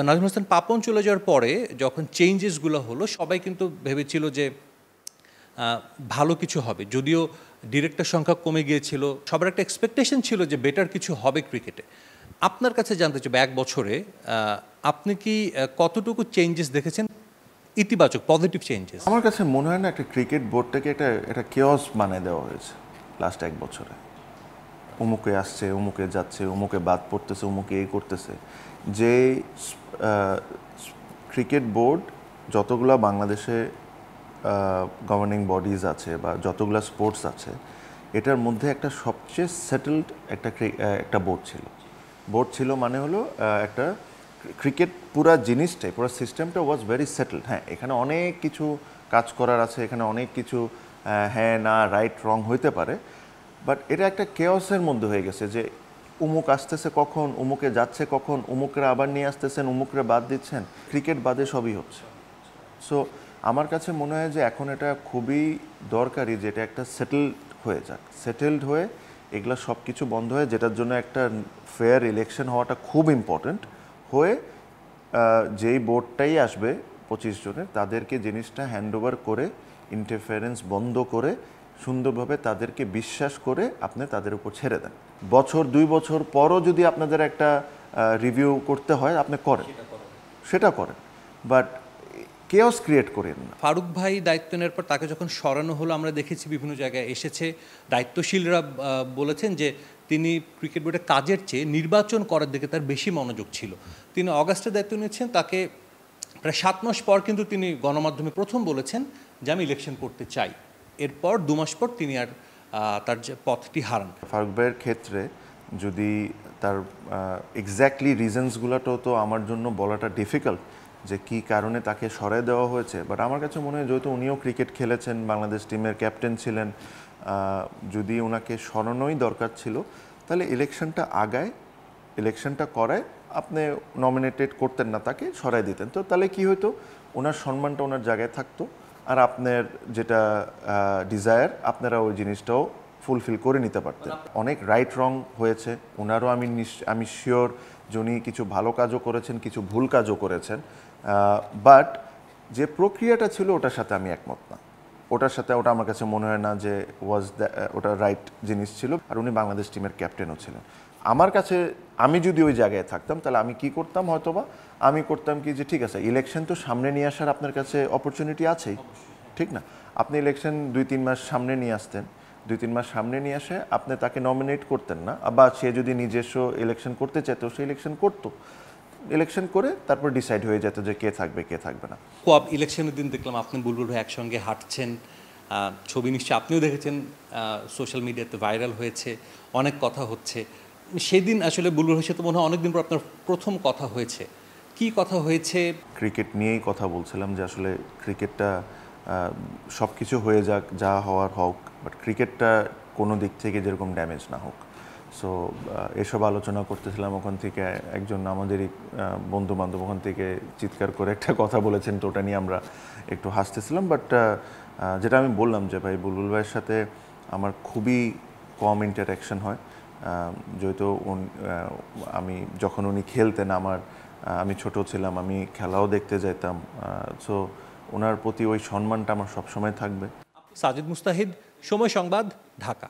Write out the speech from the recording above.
নাজমুল হাসান পাপন চলে যাওয়ার পরে যখন চেঞ্জেসগুলো হলো সবাই কিন্তু ভেবেছিল যে ভালো কিছু হবে, যদিও ডিরেক্টর সংখ্যা কমে গিয়েছিল, সবার একটা এক্সপেকটেশন ছিল যে বেটার কিছু হবে ক্রিকেটে। আপনার কাছে জানতে চাই 1 বছরে আপনি কি কতটুকু চেঞ্জেস দেখেছেন, ইতিবাচক পজিটিভ চেঞ্জেস? আমার কাছে মনে হয় না একটা ক্রিকেট বোর্ডটাকে একটা কেওস বানিয়ে দেওয়া হয়েছে লাস্ট 1 বছরে। অমুকে আসছে, অমুকে যাচ্ছে, অমুকে বাদ পড়তেছে, অমুকে এই করতেছে। যে ক্রিকেট বোর্ড যতগুলা বাংলাদেশে গভর্নিং বডিজ আছে বা যতগুলা স্পোর্টস আছে, এটার মধ্যে একটা সবচেয়ে সেটেলড একটা বোর্ড ছিল মানে হলো একটা ক্রিকেট পুরা জিনিসটাই, পুরো সিস্টেমটা ওয়াজ ভেরি সেটেলড। হ্যাঁ, এখানে অনেক কিছু কাজ করার আছে, এখানে অনেক কিছু হ্যাঁ না রাইট রং হইতে পারে, বাট এটা একটা কেওসের মধ্যে হয়ে গেছে যে উমুক আসতেছে কখন, উমুকে যাচ্ছে কখন, উমুকরা আবার নিয়ে আসতেছেন, উমুকরা বাদ দিচ্ছেন, ক্রিকেট বাদে সবই হচ্ছে। সো আমার কাছে মনে হয় যে এখন এটা খুবই দরকারি যে এটা একটা সেটেলড হয়ে এগুলো সব কিছু বন্ধ হয়ে, যেটার জন্য একটা ফেয়ার ইলেকশন হওয়াটা খুব ইম্পর্ট্যান্ট হয়ে, যেই বোর্ডটাই আসবে 25 জনের, তাদেরকে জিনিসটা হ্যান্ডওভার করে ইন্টারফারেন্স বন্ধ করে সুন্দরভাবে তাদেরকে বিশ্বাস করে আপনি তাদের উপর ছেড়ে দেন। বছর 2 বছর পরও যদি আপনাদের একটা রিভিউ করতে হয় আপনি করেন, সেটা করেন, বাট কেওস ক্রিয়েট করেন না। ফারুক ভাই দায়িত্ব নেওয়ার পর তাকে যখন সরানো হলো, আমরা দেখেছি বিভিন্ন জায়গায় এসেছে, দায়িত্বশীলরা বলেছেন যে তিনি ক্রিকেট বোর্ডের কাজের চেয়ে নির্বাচন করার দিকে তার বেশি মনোযোগ ছিল। তিনি অগাস্টে দায়িত্ব নিয়েছেন, তাকে প্রায় 7 মাস পর কিন্তু তিনি গণমাধ্যমে প্রথম বলেছেন যে আমি ইলেকশন করতে চাই। এরপর 2 মাস পর তিনি আর তার যে পথটি হারান। ফারুক ভাইয়ের ক্ষেত্রে যদি তার এক্স্যাক্টলি রিজনসগুলো তো আমার জন্য বলাটা ডিফিকাল্ট যে কী কারণে তাকে সরাই দেওয়া হয়েছে, বাট আমার কাছে মনে হয় যেহেতু উনিও ক্রিকেট খেলেছেন, বাংলাদেশ টিমের ক্যাপ্টেন ছিলেন, যদি ওনাকে সরানোই দরকার ছিল তাহলে ইলেকশনটা আগায়, ইলেকশনটা করায় আপনি নমিনেটেড করতেন না, তাকে সরাই দিতেন, তো তাহলে কি হতো, ওনার সম্মানটা ওনার জায়গায় থাকতো, আর আপনার যেটা ডিজায়ার আপনারা ওই জিনিসটাও ফুলফিল করে নিতে পারতেন। অনেক রাইট রং হয়েছে, ওনারও আমি শিওর যে উনি কিছু ভালো কাজও করেছেন, কিছু ভুল কাজও করেছেন, বাট যে প্রক্রিয়াটা ছিল ওটার সাথে আমি একমত না। ওটা আমার কাছে মনে হয় না যে ওটা রাইট জিনিস ছিল, আর উনি বাংলাদেশ টিমের ক্যাপ্টেনও ছিলেন। আমার কাছে আমি যদি ওই জায়গায় থাকতাম তাহলে আমি কি করতাম, হয়তোবা আমি করতাম কি যে ঠিক আছে, ইলেকশন তো সামনে নিয়ে আসার আপনার কাছে অপরচুনিটি আছেই, ঠিক না? আপনি ইলেকশন 2-3 মাস সামনে নিয়ে আসতেন, 2-3 মাস সামনে নিয়ে আসে আপনি তাকে নমিনেট করতেন না, বা সে যদি নিজস্ব ইলেকশন করতে চাইতো সে ইলেকশন করতো, ইলেকশন করে তারপর ডিসাইড হয়ে যেত যে কে থাকবে কে থাকবে না। কোয়াব ইলেকশনের দিন দেখলাম আপনি বুলবুল ভাই একসঙ্গে হাঁটছেন, ছবি নিশ্চয়ই আপনিও দেখেছেন, সোশ্যাল মিডিয়াতে ভাইরাল হয়েছে, অনেক কথা হচ্ছে। সেদিন আসলে বুলবুল ভাইয়ের সাথে মনে হয় অনেকদিন পর আপনার প্রথম কথা হয়েছে, কি কথা হয়েছে? ক্রিকেট নিয়েই কথা বলছিলাম যে আসলে ক্রিকেটটা সব কিছু হয়ে যাক, যা হওয়ার হোক, বাট ক্রিকেটটা কোনো দিক থেকে যেরকম ড্যামেজ না হোক। সো এসব আলোচনা করতেছিলাম, ওখান থেকে একজন আমাদেরই বন্ধু বান্ধব ওখান থেকে চিৎকার করে একটা কথা বলেছেন, তো ওটা নিয়ে আমরা একটু হাসতেছিলাম। বাট যেটা আমি বললাম যে ভাই বুলবুল ভাইয়ের সাথে আমার খুবই কম ইন্টারাকশন হয়, যেহেতু আমি যখন উনি খেলতেন আমি ছোট ছিলাম, আমি খেলাও দেখতে যেতাম, সো ওনার প্রতি ওই সম্মানটা আমার সবসময় থাকবে। সাজিদ মুস্তাহিদ, সময় সংবাদ, ঢাকা।